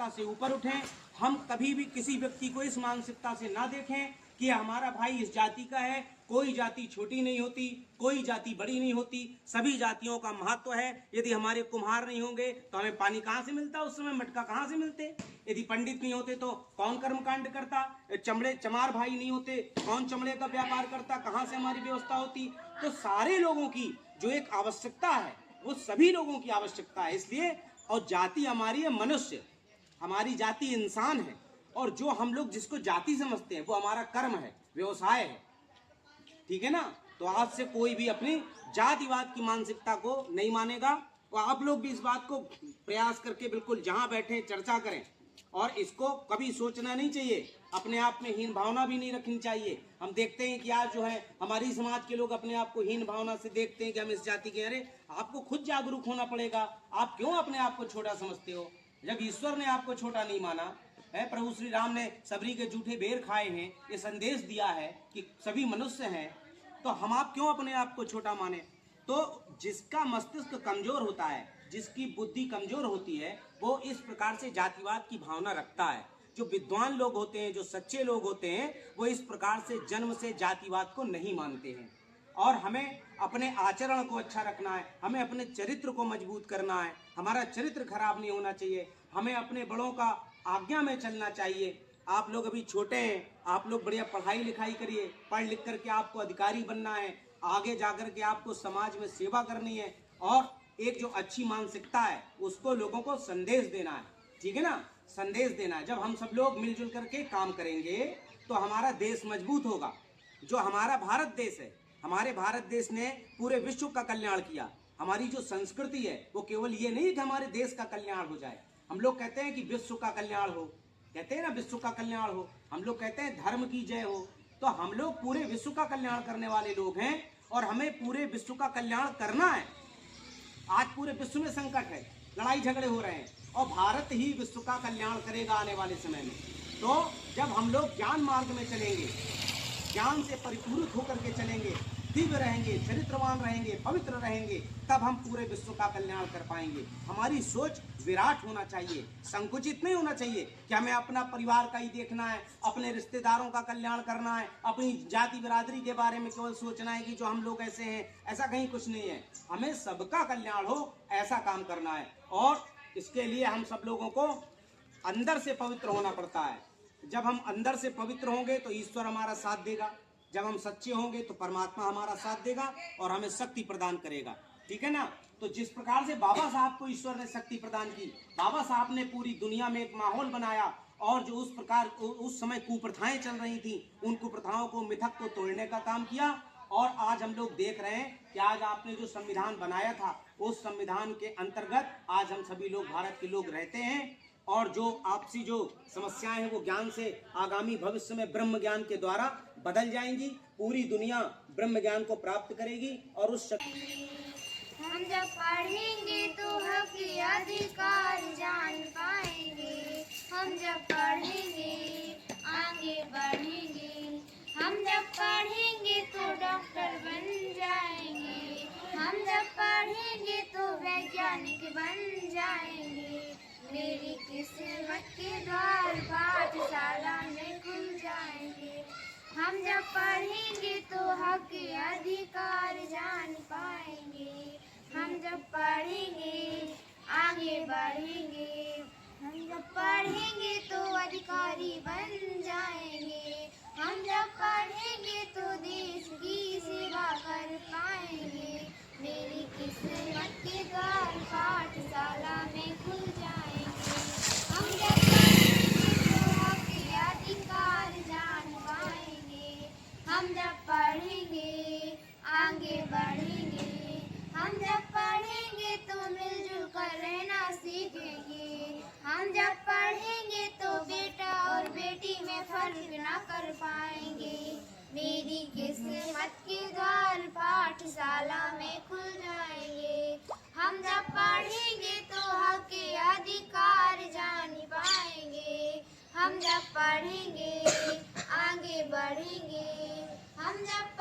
मानसिकता से ऊपर उठें। हम कभी भी किसी व्यक्ति को इस मानसिकता से ना देखें कि हमारा भाई इस जाति का है। कोई जाति छोटी नहीं होती, कोई जाति बड़ी नहीं होती, सभी जातियों का महत्व है। यदि हमारे कुम्हार नहीं होंगे तो हमें पानी कहाँ से मिलता, उस समय मटका कहाँ से मिलते। यदि पंडित नहीं होते तो कौन कर्मकांड करता, चमार भाई नहीं होते कौन चमड़े का व्यापार करता, कहाँ से हमारी व्यवस्था होती। तो सारे लोगों की जो एक आवश्यकता है वो सभी लोगों की आवश्यकता है। इसलिए और जाति हमारी है मनुष्य, हमारी जाति इंसान है, और जो हम लोग जिसको जाति समझते हैं वो हमारा कर्म है, व्यवसाय है। ठीक है ना। तो आज से कोई भी अपनी जातिवाद की मानसिकता को नहीं मानेगा। और आप लोग भी इस बात को प्रयास करके बिल्कुल जहां बैठे चर्चा करें, और इसको कभी सोचना नहीं चाहिए, अपने आप में हीन भावना भी नहीं रखनी चाहिए। हम देखते हैं कि आज जो है हमारी समाज के लोग अपने आप को हीन भावना से देखते हैं कि हम इस जाति के। अरे आपको खुद जागरूक होना पड़ेगा। आप क्यों अपने आप को छोटा समझते हो जब ईश्वर ने आपको छोटा नहीं माना है। प्रभु श्री राम ने सबरी के जूठे बेर खाए हैं, ये संदेश दिया है कि सभी मनुष्य हैं। तो हम आप क्यों अपने आप को छोटा माने। तो जिसका मस्तिष्क कमजोर होता है, जिसकी बुद्धि कमजोर होती है, वो इस प्रकार से जातिवाद की भावना रखता है। जो विद्वान लोग होते हैं, जो सच्चे लोग होते हैं, वो इस प्रकार से जन्म से जातिवाद को नहीं मानते हैं। और हमें अपने आचरण को अच्छा रखना है, हमें अपने चरित्र को मजबूत करना है। हमारा चरित्र खराब नहीं होना चाहिए, हमें अपने बड़ों का आज्ञा में चलना चाहिए। आप लोग अभी छोटे हैं, आप लोग बढ़िया पढ़ाई लिखाई करिए, पढ़ लिख करके आपको अधिकारी बनना है, आगे जाकर के आपको समाज में सेवा करनी है, और एक जो अच्छी मानसिकता है उसको लोगों को संदेश देना है। ठीक है ना, संदेश देना है। जब हम सब लोग मिलजुल करके काम करेंगे तो हमारा देश मजबूत होगा। जो हमारा भारत देश है, हमारे भारत देश ने पूरे विश्व का कल्याण किया। हमारी जो संस्कृति है वो केवल ये नहीं कि हमारे देश का कल्याण हो जाए। हम लोग कहते हैं कि विश्व का कल्याण हो, कहते हैं ना विश्व का कल्याण हो। हम लोग कहते हैं धर्म की जय हो। तो हम लोग पूरे विश्व का कल्याण करने वाले लोग हैं, और हमें पूरे विश्व का कल्याण करना है। आज पूरे विश्व में संकट है, लड़ाई झगड़े हो रहे हैं, और भारत ही विश्व का कल्याण करेगा आने वाले समय में। तो जब हम लोग ज्ञान मार्ग में चलेंगे, ज्ञान से परिपूरित होकर के चलेंगे, दिव्य रहेंगे, चरित्रवान रहेंगे, पवित्र रहेंगे, तब हम पूरे विश्व का कल्याण कर पाएंगे। हमारी सोच विराट होना चाहिए, संकुचित नहीं होना चाहिए कि हमें अपना परिवार का ही देखना है, अपने रिश्तेदारों का कल्याण करना है, अपनी जाति बिरादरी के बारे में केवल सोचना है कि जो हम लोग ऐसे हैं। ऐसा कहीं कुछ नहीं है। हमें सबका कल्याण हो ऐसा काम करना है, और इसके लिए हम सब लोगों को अंदर से पवित्र होना पड़ता है। जब हम अंदर से पवित्र होंगे तो ईश्वर हमारा साथ देगा। जब हम सच्चे होंगे तो परमात्मा हमारा साथ देगा और हमें शक्ति प्रदान करेगा। ठीक है ना। तो जिस प्रकार से बाबा साहब को ईश्वर ने शक्ति प्रदान की, बाबा साहब ने पूरी दुनिया में एक माहौल बनाया, और जो उस प्रकार उस समय कुप्रथाएं चल रही थी, उन कुप्रथाओं को, मिथक को तोड़ने का काम किया। और आज हम लोग देख रहे हैं कि आज आपने जो संविधान बनाया था, उस संविधान के अंतर्गत आज हम सभी लोग भारत के लोग रहते हैं। और जो आपसी जो समस्याएं हैं वो ज्ञान से आगामी भविष्य में ब्रह्म ज्ञान के द्वारा बदल जाएंगी। पूरी दुनिया ब्रह्म ज्ञान को प्राप्त करेगी। और उस हम जब पढ़ेंगे तो हक अधिकार जान पाएंगे। हम जब पढ़ेंगे आगे बढ़ेंगे। हम जब पढ़ेंगे तो डॉक्टर बन जाएंगे। हम जब पढ़ेंगे तो वैज्ञानिक बन जाएंगे। मेरी किस्मत के द्वार पाठशाला में खुल जाएंगे। हम जब पढ़ेंगे तो हक अधिकार जान पाएंगे। हम जब पढ़ेंगे आगे बढ़ेंगे। हम जब पढ़ेंगे तो अधिकारी बन जाएंगे। हम जब पढ़ेंगे तो देश की सेवा कर पाएंगे। मेरी किस्मत के द्वार पाठशाला में खुल जाएंगे। हम जब पढ़ेंगे तो हक अधिकार जान पाएंगे। हम जब पढ़ेंगे आगे बढ़ेंगे। हम जब पढ़ेंगे तो मिलजुल कर रहना सीखेंगे। हम जब पढ़ेंगे तो बेटा और बेटी में फर्क ना कर पाएंगे। मेरी किस्मत के द्वार पाठशाला में खुल जाएंगे। हम जब पढ़ेंगे तो हक अधिकार जान पाएंगे। हम जब पढ़ेंगे आगे बढ़ेंगे। हम जब